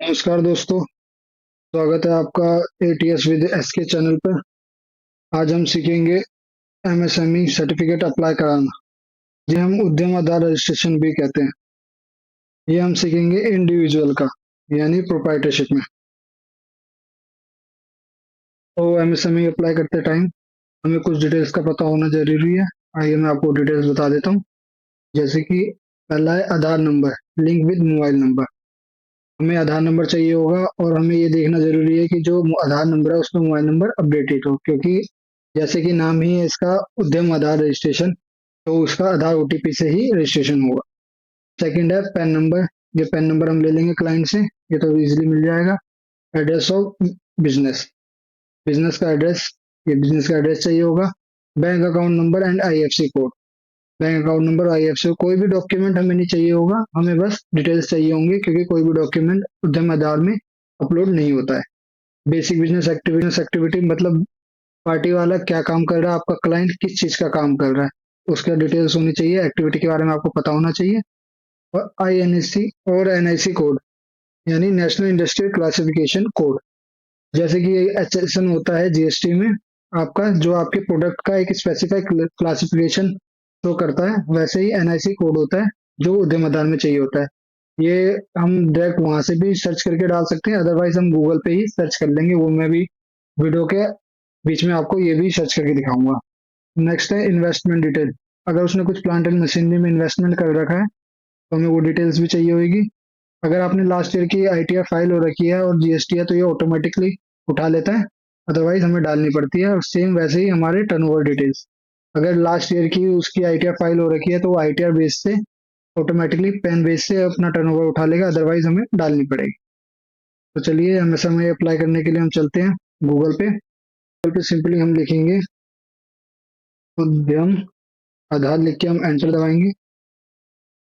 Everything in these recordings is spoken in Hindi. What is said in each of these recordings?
नमस्कार दोस्तों। स्वागत है आपका एटीएस विद एसके चैनल पर। आज हम सीखेंगे एमएसएमई सर्टिफिकेट अप्लाई कराना, जिसे हम उद्यम आधार रजिस्ट्रेशन भी कहते हैं। ये हम सीखेंगे इंडिविजुअल का, यानी प्रोप्राइटरशिप में। तो एमएसएमई अप्लाई करते टाइम हमें कुछ डिटेल्स का पता होना जरूरी है। आइए मैं आपको डिटेल्स बता देता हूँ। जैसे कि पहला है Aadhaar number, link with mobile number. हमें आधार नंबर चाहिए होगा और हमें ये देखना जरूरी है कि जो आधार नंबर है उसमें मोबाइल नंबर अपडेटेड हो, क्योंकि जैसे कि नाम ही है इसका, उद्यम आधार रजिस्ट्रेशन, तो उसका आधार ओटीपी से ही रजिस्ट्रेशन होगा। सेकंड है पैन नंबर। ये पैन नंबर हम ले लेंगे क्लाइंट से, ये तो इजीली मिल जाएगा। एड्रेस ऑफ बिजनेस, बिजनेस का एड्रेस, ये बिजनेस का एड्रेस चाहिए होगा। Bank account number and IFC code, bank account number IFC. कोई भी डॉक्यूमेंट हमें नहीं चाहिए होगा, हमें बस डिटेल्स चाहिए होंगे, क्योंकि कोई भी डॉक्यूमेंट उद्यम आधार में अपलोड नहीं होता है। बेसिक बिजनेस एक्टिविटी मतलब पार्टी वाला क्या काम कर रहा है, आपका क्लाइंट किस चीज का काम कर रहा है, उसका डिटेल्स होनी चाहिए, एक्टिविटी के बारे में आपको पता होना चाहिए। और आईएनएससी और एनआईसी कोड, यानी नेशनल इंडस्ट्रियल क्लासिफिकेशन कोड। जैसे कि एचएसएन होता है जीएसटी में, आपका जो आपके प्रोडक्ट का एक स्पेसिफिक क्लासिफिकेशन शो करता है, वैसे ही एनआईसी कोड होता है जो उद्यम आधार में चाहिए होता है। ये हम डायरेक्ट वहां से भी सर्च करके डाल सकते हैं, अदरवाइज हम गूगल पे ही सर्च कर लेंगे। वो मैं भी वीडियो के बीच में आपको ये भी सर्च करके दिखाऊंगा। नेक्स्ट है इन्वेस्टमेंट डिटेल। अगर उसने कुछ प्लांट एंड मशीनरी में इन्वेस्टमेंट कर रखा है तो हमें वो डिटेल्स भी चाहिए होगी। अगर आपने लास्ट ईयर की आईटीआर फाइल हो रखी है और जीएसटी है तो ये ऑटोमेटिकली उठा लेता है, अदरवाइज हमें डालनी पड़ती है। और सेम वैसे ही हमारे टर्नओवर डिटेल्स, अगर लास्ट ईयर की उसकी आईटीआर फाइल हो रखी है तो वो आईटीआर बेस से ऑटोमेटिकली पेन बेस से अपना टर्नओवर उठा लेगा, अदरवाइज हमें डालनी पड़ेगी। तो चलिए एमएसएमई अप्लाई करने के लिए हम चलते हैं गूगल पे। गूगल पे सिंपली हम लिखेंगे उद्यम आधार, लिख के हम एंटर दबाएंगे।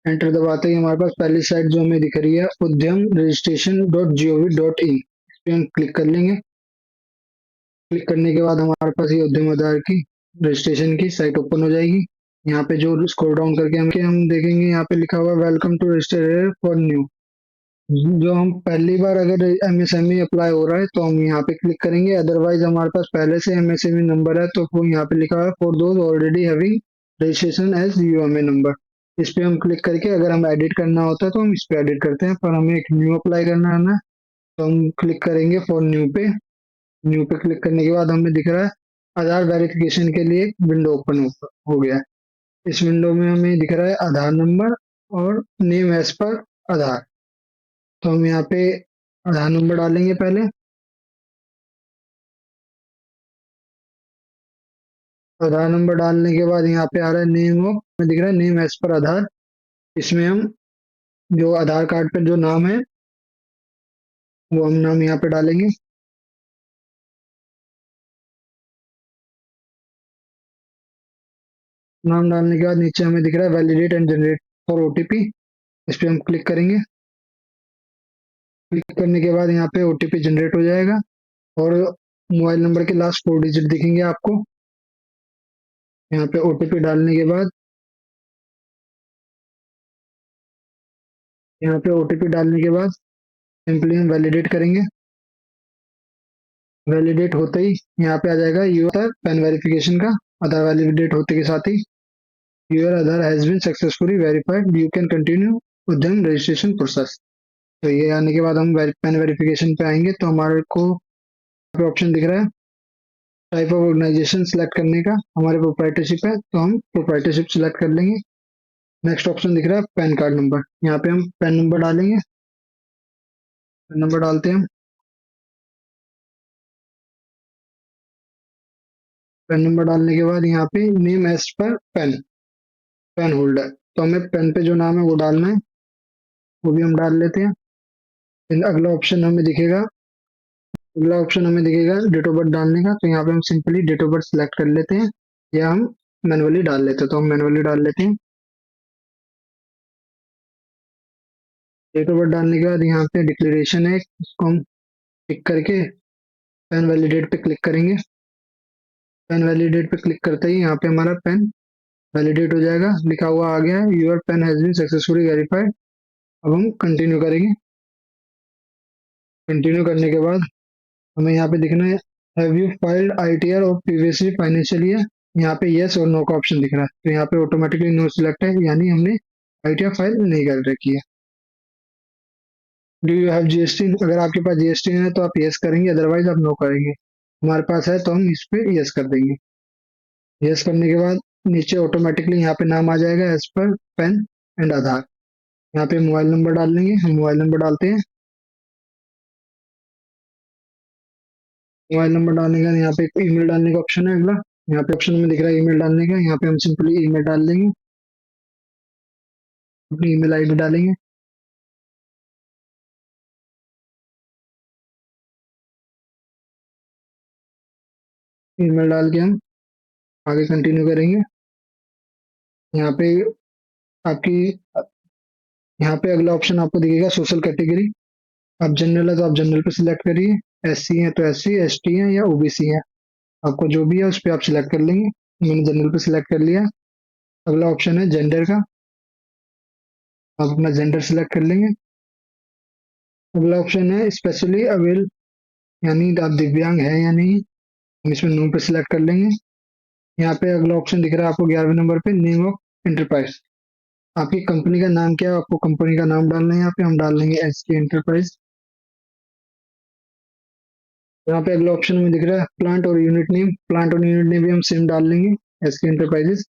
एंटर दबाते ही हमारे पास पहली साइट जो हमें दिख रही है Udyam registration dot G O V dot in, इस पे हम क्लिक कर लेंगे। क्लिक करने के बाद हमारे पास ये उद्यम आधार की रजिस्ट्रेशन की साइट ओपन हो जाएगी। यहाँ पे जो स्क्रॉल डाउन करके हम देखेंगे, यहाँ पे लिखा हुआ welcome to register for new. जो हम पहली बार अगर एमएसएमई अप्लाई हो रहा है तो हम यहाँ पे क्लिक करेंगे, अदरवाइज हमारे पास पहले से एमएसएमई नंबर है तो वो यहाँ पे लिखा हुआ है for those already having registration as UMA number. इस पे हम क्लिक करके अगर हम एडिट करना होता है तो हम इस पे एडिट करते हैं, पर हमें एक न्यू अप्लाई करना है ना, तो हम क्लिक करेंगे फॉर न्यू पे। न्यू पे क्लिक करने के बाद हमें दिख रहा है आधार वेरिफिकेशन के लिए विंडो ओपन हो गया है। इस विंडो में हमें दिख रहा है आधार नंबर और नेम एज पर आधार। तो हम यहाँ पे आधार नंबर डालेंगे पहले। आधार नंबर डालने के बाद यहाँ पे आ रहा है नेम ऑफ, में दिख रहा है नेम एज पर आधार। इसमें हम जो आधार कार्ड पे जो नाम है वो हम नाम यहाँ पे डालेंगे। नाम डालने के बाद नीचे हमें दिख रहा है validate and generate for OTP, इस पे हम क्लिक करेंगे। क्लिक करने के बाद यहाँ पे ओटीपी जनरेट हो जाएगा और मोबाइल नंबर के लास्ट 4 डिजिट दिखेंगे आपको। यहाँ पे ओटीपी डालने के बाद, यहाँ पे ओटीपी डालने के बाद सिंपली हम वैलिडेट करेंगे। वैलिडेट होते ही यहाँ पे आ जाएगा यूआर पैन वेरिफिकेशन का। आधार वैलिडेट होते के साथ ही your Aadhaar has been successfully verified, you can continue Udyam registration process. तो ये आने के बाद हम पैन वेरिफिकेशन पे आएंगे तो हमारे को ऑप्शन दिख रहा है टाइप ऑफ ऑर्गेनाइजेशन सिलेक्ट करने का। हमारे प्रोप्राइटरशिप है तो हम प्रोप्राइटरशिप सिलेक्ट कर लेंगे। नेक्स्ट ऑप्शन दिख रहा है पैन कार्ड नंबर, यहाँ पे हम पैन नंबर डालेंगे। पैन नंबर डालते हैं हम। पैन नंबर डालने के बाद यहाँ पे name as per PAN, PAN holder, तो हमें पेन पे जो नाम है वो डालना है, वो भी हम डाल लेते हैं। फिर अगला ऑप्शन हमें दिखेगा डेट ऑफ बर्थ डालने का, तो यहाँ पे हम simply date of birth select कर लेते हैं, या हम मैनुअली डाल लेते हैं, तो हम मैनुअली डाल लेते हैं। डेट ऑफ बर्थ डालने के बाद यहाँ पे डिक्लेरेशन है, इसको हम टिक करके पेन वैलिडेट पे क्लिक करेंगे। पेन वैलिडेट पे क्लिक करते ही यहाँ पे हमारा पेन वैलिडेट हो जाएगा, लिखा हुआ आ गया है your PAN has been successfully verified. अब हम कंटिन्यू करेंगे। कंटिन्यू करने के बाद हमें यहाँ पे दिखना है हैव यू फाइल्ड आईटीआर और प्रीवियसली फाइनेंशियल ईयर। यहाँ पे यस और नो का ऑप्शन दिख रहा है, तो यहाँ पे ऑटोमेटिकली नो सिलेक्ट है, यानी हमने आईटीआर फाइल नहीं कर रखी है। डू यू हैव जीएसटी, अगर आपके पास जीएसटी है तो आप यस करेंगे, अदरवाइज आप नो करेंगे। हमारे पास है तो हम इस पे यस कर देंगे। यस करने के बाद नीचे ऑटोमेटिकली यहाँ पे नाम आ जाएगा एज पर पैन एंड आधार। यहाँ पे मोबाइल नंबर डाल लेंगे, हम मोबाइल नंबर डालते हैं। मोबाइल नंबर डालने का यहाँ पे ईमेल डालने का ऑप्शन है अगला, यहाँ पे ऑप्शन में दिख रहा है ईमेल डालने का, यहाँ पे हम सिंपली ईमेल डाल देंगे, अपनी ईमेल आईडी डालेंगे। ईमेल डाल के हम आगे कंटिन्यू करेंगे। यहाँ पे आपकी यहाँ पे अगला ऑप्शन आपको दिखेगा सोशल कैटेगरी। आप जनरल है तो आप जनरल पे सिलेक्ट करिए, एससी है तो एससी, एसटी है या ओबीसी है, आपको जो भी है उस पर आप सिलेक्ट कर लेंगे। मैंने जनरल पे सिलेक्ट कर लिया। अगला ऑप्शन है जेंडर का, आप अपना जेंडर सिलेक्ट कर लेंगे। अगला ऑप्शन है स्पेशली अवेल, यानी आप दिव्यांग है या नहीं, हम इसमें नो पे सिलेक्ट कर लेंगे। यहाँ पे अगला ऑप्शन दिख रहा है आपको 11वें नंबर पे नेम ऑफ एंटरप्राइज, आपकी कंपनी का नाम क्या है, आपको कंपनी का नाम डालना है। यहाँ पे हम डाल देंगे एस के एंटरप्राइज। यहाँ पे अगला ऑप्शन में दिख रहा है प्लांट और यूनिट नेम, प्लांट और यूनिट नेम भी हम सेम डाल लेंगे, एस के एंटरप्राइजेस।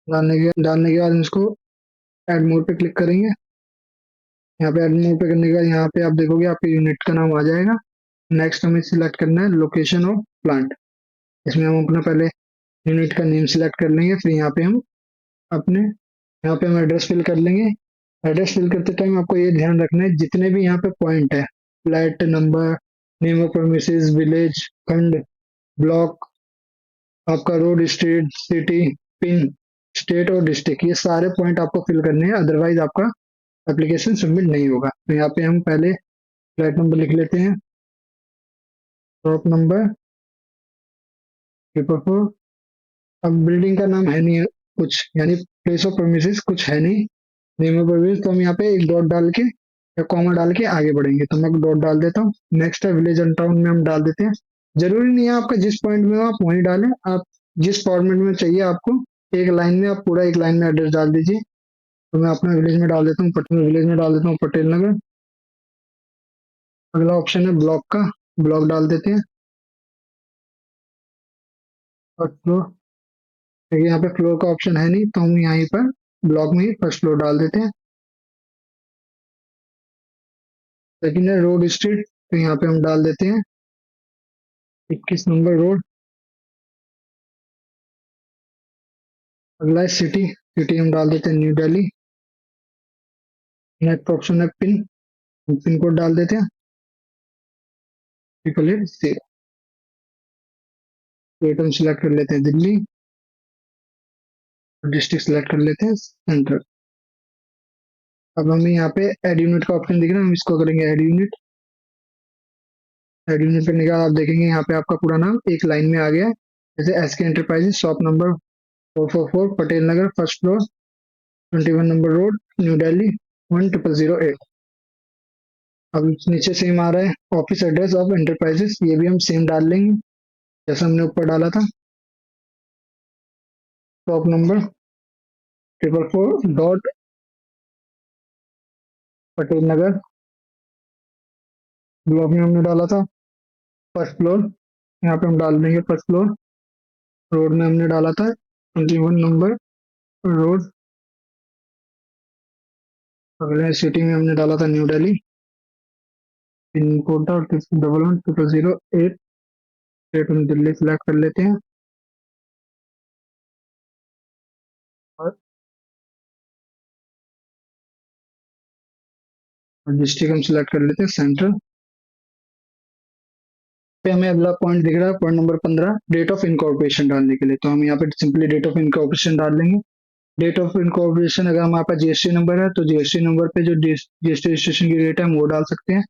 डालने के बाद हम इसको एड मोड पे क्लिक करेंगे। यहाँ पे एड मोड पे करने के बाद यहाँ पे आप देखोगे आपके यूनिट का नाम आ जाएगा। नेक्स्ट हमें सिलेक्ट करना है लोकेशन ऑफ प्लांट, इसमें हम अपना पहले यूनिट का नेम सिलेक्ट कर लेंगे, फिर यहाँ पे हम अपने यहाँ पे हम एड्रेस फिल कर लेंगे। एड्रेस फिल करते टाइम आपको ये ध्यान रखना है जितने भी यहाँ पे पॉइंट है, flat number, name of premises, village, खंड, ब्लॉक, आपका road, street, city, pin, state और डिस्ट्रिक्ट, ये सारे पॉइंट आपको फिल करने हैं, अदरवाइज आपका एप्लीकेशन सबमिट नहीं होगा। तो यहाँ पे हम पहले फ्लैट नंबर लिख लेते हैं, शॉप नंबर 444। अब बिल्डिंग का नाम है नहीं है कुछ, यानी प्लेस ऑफ प्रेमिसेस कुछ है नहीं, नेम ऑफ प्रेमिसेस, तो हम यहाँ पे एक डॉट डाल के या कॉमा डाल के आगे बढ़ेंगे। तो मैं डॉट डाल देता हूँ। नेक्स्ट है विलेज एंड टाउन में हम डाल देते हैं। जरूरी नहीं है आपका जिस पॉइंट में हो आप वहीं डालें, आप जिस फॉर्मेट में चाहिए आपको एक लाइन में, आप पूरा एक लाइन में एड्रेस डाल दीजिए। तो मैं अपना विलेज में डाल देता हूँ, विलेज में डाल देता हूँ पटेल नगर। अगला ऑप्शन है ब्लॉक का, ब्लॉक डाल देते हैं। फर्स्ट फ्लोर, देखिए यहाँ पे फ्लोर का ऑप्शन है नहीं, तो हम यहीं पर ब्लॉक में ही फर्स्ट फ्लोर डाल देते हैं। सेकंड है रोड स्ट्रीट, तो यहाँ पे हम डाल देते हैं 21 नंबर रोड। अगला है सिटी, सिटी हम डाल देते हैं न्यू दिल्ली। नेक्स्ट ऑप्शन है पिन, पिन कोड डाल देते हैं 888। स्टेट हम सिलेक्ट कर लेते हैं दिल्ली, डिस्ट्रिक्ट सिलेक्ट कर लेते हैं सेंट्रल। अब हमें यहाँ पे एड यूनिट का ऑप्शन दिख रहा है, हम इसको करेंगे एड यूनिट। एड यूनिट करने के बाद आप देखेंगे यहाँ पे आपका पूरा नाम एक लाइन में आ गया है, जैसे S K enterprises, shop number 444, Patel Nagar, first floor, 21 number road, new Delhi 10008। अब नीचे सेम आ रहा है ऑफिस एड्रेस ऑफ एंटरप्राइजेस, ये भी हम सेम डाल लेंगे जैसा हमने ऊपर डाला था। Shop number 444 dot Patel Nagar, block में हमने डाला था फर्स्ट फ्लोर, यहाँ पे हम डाल देंगे फर्स्ट फ्लोर। रोड में हमने डाला था 21 नंबर रोड। अगले सिटी में हमने डाला था न्यू दिल्ली, पिन कोड था 111008। स्टेट हम दिल्ली सिलेक्ट कर लेते हैं और डिस्ट्रिक्ट हम सिलेक्ट कर लेते हैं सेंट्रल। पे हमें अगला पॉइंट दिख रहा है point number 15, date of incorporation डालने के लिए, तो हम यहाँ पे सिंपली डेट ऑफ इनकॉर्पोरेशन डाल लेंगे। डेट ऑफ इनकॉर्पोरेशन अगर हमारे पास जीएसटी नंबर है तो जीएसटी नंबर पे जो जीएसटी रजिस्ट्रेशन की डेट है हम वो डाल सकते हैं,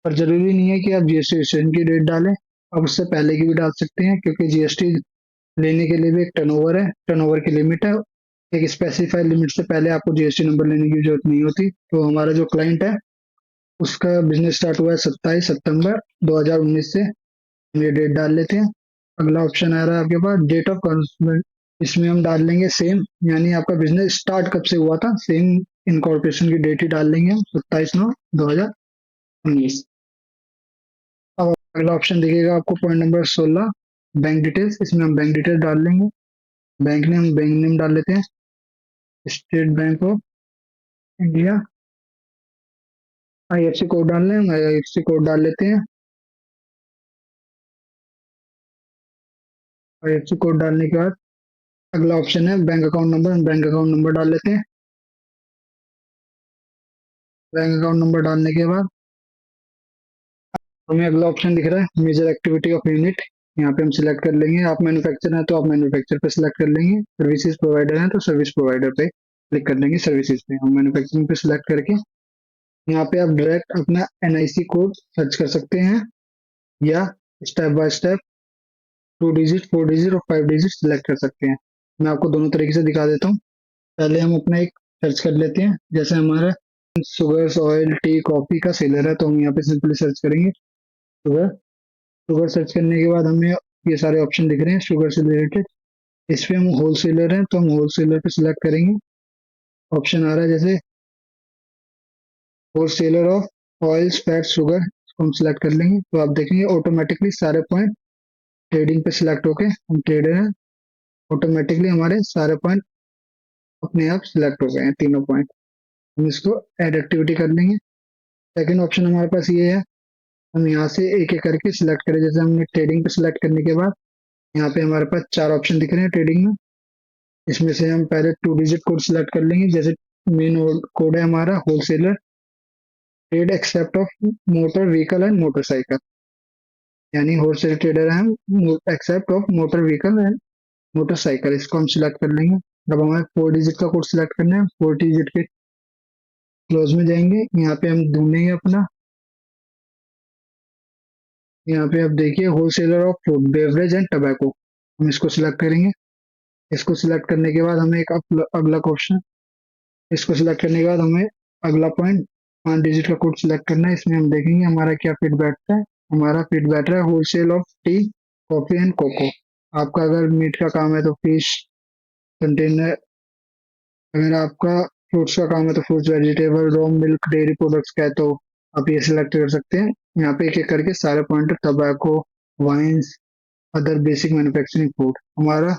पर जरूरी नहीं है कि आप जीएसटी रजिस्ट्रेशन की डेट डालें, आप उससे पहले की भी डाल सकते हैं, क्योंकि जीएसटी लेने के लिए भी एक टर्नओवर है, टर्नओवर की लिमिट है, एक स्पेसिफाइड लिमिट से पहले आपको जीएसटी नंबर लेने की जरूरत नहीं होती। तो हमारा जो क्लाइंट है उसका बिजनेस स्टार्ट हुआ है 27 सितंबर 2019 से। हम ये डेट डाल लेते हैं। अगला ऑप्शन आ रहा है आपके पास डेट ऑफ कॉन्समेंट। इसमें हम डाल लेंगे सेम, यानी आपका बिजनेस स्टार्ट कब से हुआ था, सेम इनकॉर्पोरेशन की डेट ही डाल लेंगे हम, 27/9/2019। अब अगला ऑप्शन दिखेगा आपको पॉइंट नंबर 16, बैंक डिटेल्स। इसमें हम बैंक डिटेल्स डाल लेंगे। बैंक नेम डाल लेते हैं, state bank of India. IFC code डाल लें, IFC कोड डाल लेते हैं। IFC कोड डालने के बाद अगला ऑप्शन है बैंक अकाउंट नंबर। हम बैंक अकाउंट नंबर डाल लेते हैं। बैंक अकाउंट नंबर डालने के बाद हमें अगला ऑप्शन दिख रहा है मेजर एक्टिविटी ऑफ यूनिट। यहाँ पे हम सिलेक्ट कर लेंगे। आप मैन्युफैक्चर हैं तो आप मैन्युफैक्चर पे सिलेक्ट कर लेंगे, सर्विसेज प्रोवाइडर हैं तो सर्विस प्रोवाइडर पे क्लिक कर लेंगे। सर्विसेज पे हम मैन्युफैक्चरिंग पे सिलेक्ट करके यहाँ पे आप डायरेक्ट अपना NIC कोड सर्च कर सकते हैं, या step by step 2 digit, 4 digit और 5 डिजिट सिलेक्ट कर सकते हैं। मैं आपको दोनों तरीके से दिखा देता हूँ। पहले हम अपना एक सर्च कर लेते हैं। जैसे हमारा शुगर, ऑयल, टी, कॉफी का सेलर है तो हम यहाँ पे सिंपली सर्च करेंगे शुगर। शुगर सर्च करने के बाद हमें ये सारे ऑप्शन दिख रहे हैं शुगर से रिलेटेड। इस पे हम होलसेलर हैं तो हम होलसेलर पे सिलेक्ट करेंगे। ऑप्शन आ रहा है जैसे wholesaler of oils, fat, sugar, इसको हम सिलेक्ट कर लेंगे। तो आप देखेंगे ऑटोमेटिकली सारे पॉइंट ट्रेडिंग पे सिलेक्ट होके, हम ट्रेडर हैं, ऑटोमेटिकली हमारे सारे पॉइंट अपने आप सिलेक्ट हो गए हैं, तीनों पॉइंट। हम इसको एड एक्टिविटी कर लेंगे। सेकंड ऑप्शन हमारे पास ये है, हम यहाँ से एक एक करके सिलेक्ट करें। जैसे हमने ट्रेडिंग पे सिलेक्ट करने के बाद यहाँ पे हमारे पास 4 ऑप्शन दिख रहे हैं ट्रेडिंग में। इसमें से हम पहले 2 डिजिट कोड सिलेक्ट कर लेंगे। जैसे मेन कोड है हमारा wholesaler trade except of motor vehicle and motorcycle, यानी होलसेल ट्रेडर है हम except of motor vehicle and motorcycle, इसको हम सिलेक्ट कर लेंगे। अब हमें 4 डिजिट का कोड सिलेक्ट करना है। 4 डिजिट के क्लोज में जाएंगे, यहाँ पे हम ढूंढेंगे अपना, यहाँ पे आप देखिए wholesaler of food beverage and tobacco, हम इसको सिलेक्ट करेंगे। इसको सिलेक्ट करने के बाद हमें एक अगला क्वेश्चन, इसको सिलेक्ट करने के बाद हमें अगला पॉइंट 5 डिजिट का कोड सिलेक्ट करना है। इसमें हम देखेंगे हमारा क्या फिट बैठता है। हमारा फिट बैठ रहा है wholesale of tea, coffee and cocoa. आपका अगर मीट का काम है तो फिश, कंटेनर, अगर आपका फ्रूट्स का काम है तो fruits, vegetable, raw milk, dairy products का है तो आप ये सिलेक्ट कर सकते हैं। यहाँ पे एक एक करके सारे point, tobacco, wines, other basic manufacturing food. हमारा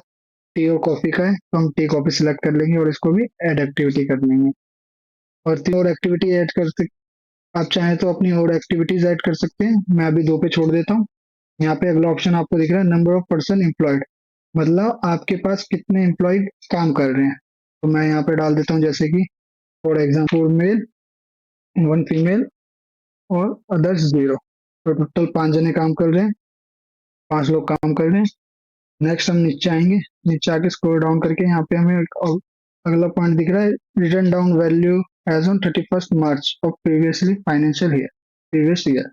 टी और कॉफी का है तो हम टी कॉफी सिलेक्ट कर लेंगे और इसको भी एड एक्टिविटी कर लेंगे। और तीन और एक्टिविटी ऐड कर सकते, आप चाहें तो अपनी और एक्टिविटीज ऐड कर सकते हैं। मैं अभी 2 पे छोड़ देता हूँ। यहाँ पे अगला ऑप्शन आपको दिख रहा है नंबर ऑफ पर्सन एम्प्लॉयड, मतलब आपके पास कितने एम्प्लॉयड काम कर रहे हैं। तो मैं यहाँ पे डाल देता हूँ जैसे कि फॉर एग्जाम्पल 4 मेल, 1 फीमेल और अदर्स 0। तो टोटल 5 जने काम कर रहे हैं, 5 लोग काम कर रहे हैं। नेक्स्ट हम नीचे आएंगे, नीचे आके स्क्रॉल डाउन करके यहाँ पे हमें अगला पॉइंट दिख रहा है written down value as on 31 March of previously financial year, previous year.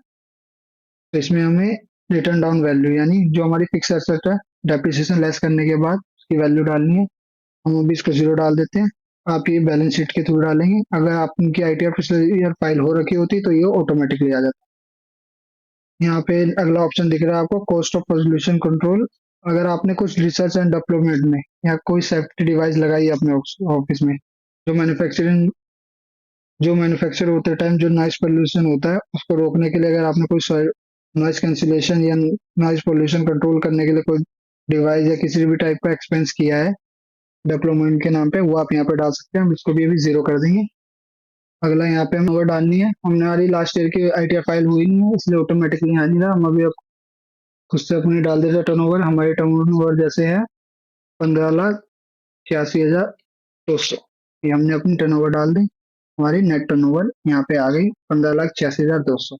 तो इसमें हमें रिटर्न डाउन वैल्यू यानी जो हमारी फिक्स एसेट है डेप्रिसिएशन लेस करने के बाद उसकी वैल्यू डालनी है। हम अभी इसको 0 डाल देते हैं। आप ये बैलेंस शीट के थ्रू डालेंगे। अगर आपकी ITR पिछले ईयर फाइल हो रखी होती तो ये ऑटोमेटिकली आ जाता। यहाँ पे अगला ऑप्शन दिख रहा है आपको कॉस्ट ऑफ पोल्यूशन कंट्रोल। अगर आपने कुछ रिसर्च एंड डेवलपमेंट में या कोई सेफ्टी डिवाइस लगाई है अपने ऑफिस में, जो मैन्युफैक्चरिंग, जो मैन्युफैक्चर होते टाइम जो नॉइस पोल्यूशन होता है उसको रोकने के लिए अगर आपने कोई नॉइस कैंसिलेशन या नॉइस पोल्यूशन कंट्रोल करने के लिए कोई डिवाइस या किसी भी टाइप का एक्सपेंस किया है डेवलपमेंट के नाम पे, वो आप यहाँ पे डाल सकते हैं। हम इसको भी अभी 0 कर देंगे। अगला यहाँ पे हमें डालनी है, हमने हमारी लास्ट ईयर की ITR फाइल हुई नहीं है इसलिए ऑटोमेटिकली आ नहीं रहा। हम अभी खुद से अपनी डाल देते हैं टर्नओवर। हमारी टर्नओवर जैसे है 15,86,200, ये हमने अपनी टर्नओवर डाल दी। हमारी नेट टर्नओवर यहाँ पे आ गई 15,86,200।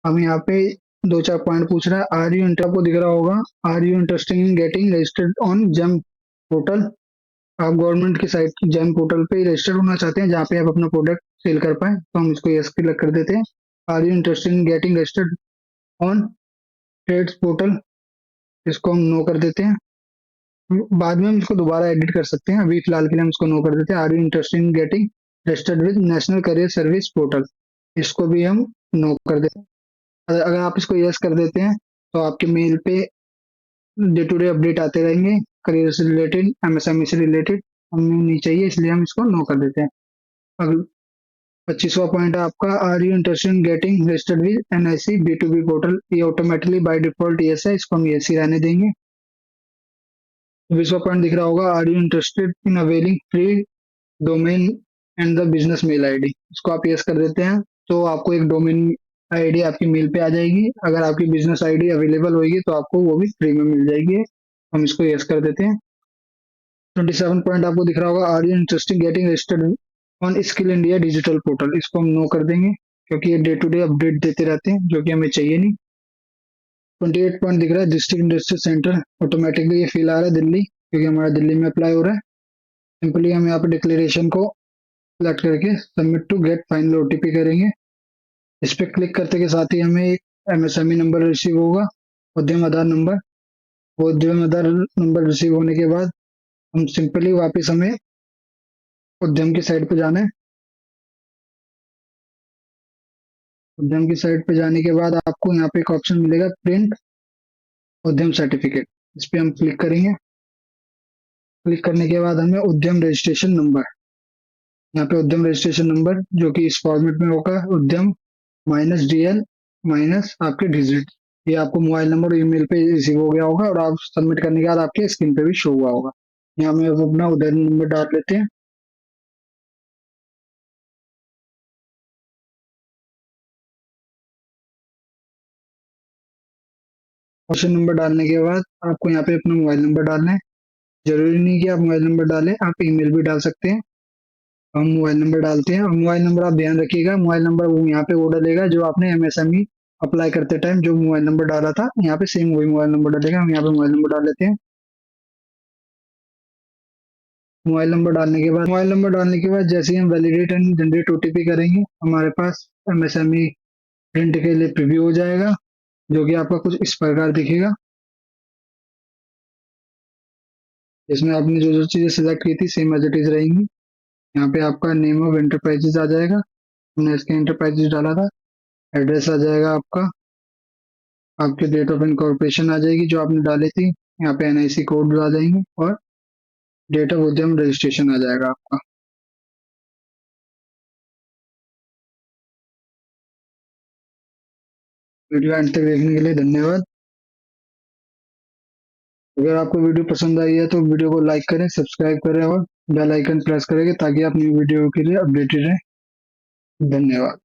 हम यहाँ पे 2-4 पॉइंट पूछ रहा है। आर यू इंटर, आपको दिख रहा होगा are you interested in getting registered on GeM portal. आप गवर्नमेंट की साइट जेम पोर्टल पे रजिस्टर्ड होना चाहते हैं जहाँ पे आप अपना प्रोडक्ट सेल कर पाए, तो हम इसको यस क्लिक कर देते हैं। Are you interested in getting registered on TReDS portal, इसको हम नो कर देते हैं। बाद में हम इसको दोबारा एडिट कर सकते हैं, अभी फिलहाल के लिए हम इसको नो कर देते हैं। Are you interested in getting registered with national career service portal, इसको भी हम नो कर देते हैं। अगर आप इसको यस कर देते हैं तो आपके मेल पे डे टू डे अपडेट आते रहेंगे, करियर से रिलेटेड, एमएसएमई से रिलेटेड। हमें नहीं चाहिए, इसलिए हम इसको नो कर देते हैं। अगला 25वां पॉइंट है आपका, are you interested in getting registered with NIC बी2बी पोर्टल। ये ऑटोमेटिकली बाय डिफॉल्ट यस है, इसको हम यस ही रहने देंगे। 20वां पॉइंट दिख रहा होगा, are you interested in availing free domain and the business mail ID. इसको आप यस कर देते हैं तो आपको एक डोमेन आईडी आपकी मेल पे आ जाएगी। अगर आपकी बिजनेस आईडी अवेलेबल होगी तो आपको वो भी फ्री में मिल जाएगी। हम इसको यस कर देते हैं। 27 पॉइंट आपको दिख रहा होगा, are you interested getting registered on skill India digital portal. इसको हम नो कर देंगे क्योंकि ये डे टू डे अपडेट देते रहते हैं, जो कि हमें चाहिए नहीं। 28 पॉइंट दिख रहा है, डिस्ट्रिक्ट इंडस्ट्री सेंटर। ऑटोमेटिकली ये फिल आ रहा है दिल्ली, क्योंकि हमारा दिल्ली में अप्लाई हो रहा है। सिंपली हम यहाँ पे डिक्लेरेशन को सिलेक्ट करके submit to get final OTP करेंगे। इस पे क्लिक करते के साथ ही हमें एक एमएसएमई नंबर रिसीव होगा, उद्यम आधार नंबर। वो उद्यम आधार नंबर रिसीव होने के बाद हम सिंपली वापस हमें उद्यम की साइट पे जाना है। उद्यम की साइट पे जाने के बाद आपको यहाँ पे एक ऑप्शन मिलेगा, प्रिंट उद्यम सर्टिफिकेट। इस पे हम क्लिक करेंगे। क्लिक करने के बाद हमें उद्यम रजिस्ट्रेशन नंबर, यहाँ पे उद्यम रजिस्ट्रेशन नंबर जो कि इस फॉर्मेट में होगा, उद्यम माइनस डीएल माइनस आपके डिजिट, ये आपको मोबाइल नंबर और ईमेल पे रिसीव हो गया होगा और आप सबमिट करने के बाद आपके स्क्रीन पे भी शो हुआ होगा। यहाँ में अब अपना उद्यम नंबर डाल लेते हैं। क्वेश्चन नंबर डालने के बाद आपको यहाँ पे अपना मोबाइल नंबर डालना है। जरूरी नहीं कि आप मोबाइल नंबर डालें, आप ईमेल भी डाल सकते हैं। हम मोबाइल नंबर डालते हैं और मोबाइल नंबर आप ध्यान रखिएगा, मोबाइल नंबर वो यहाँ पे वो डलेगा जो आपने एमएसएमई अप्लाई करते टाइम जो मोबाइल नंबर डाला था, यहाँ पे सेम वही मोबाइल नंबर डलेगा। हम यहाँ पे मोबाइल नंबर डाल लेते हैं। मोबाइल नंबर डालने के बाद जैसे ही हम वैलिडेट एंड जनरेट ओटीपी करेंगे, हमारे पास एमएसएमई प्रिंट के लिए प्रीव्यू हो जाएगा, जो कि आपका कुछ इस प्रकार दिखेगा। इसमें आपने जो जो चीजें सिलेक्ट की थी सेम एज इट इज रहेंगी। यहाँ पे आपका नेम ऑफ एंटरप्राइजेज आ जाएगा, हमने इसके एंटरप्राइजेज डाला था। एड्रेस आ जाएगा आपका, आपके डेट ऑफ इनकॉर्पोरेशन आ जाएगी जो आपने डाली थी। यहाँ पे एनआईसी कोड आ जाएंगे और डेट ऑफ उद्यम रजिस्ट्रेशन आ जाएगा आपका। वीडियो एंड तक देखने के लिए धन्यवाद। अगर आपको वीडियो पसंद आई है तो वीडियो को लाइक करें, सब्सक्राइब करें और बेल आइकन प्रेस करेंगे ताकि आप न्यू वीडियो के लिए अपडेटेड रहें। धन्यवाद।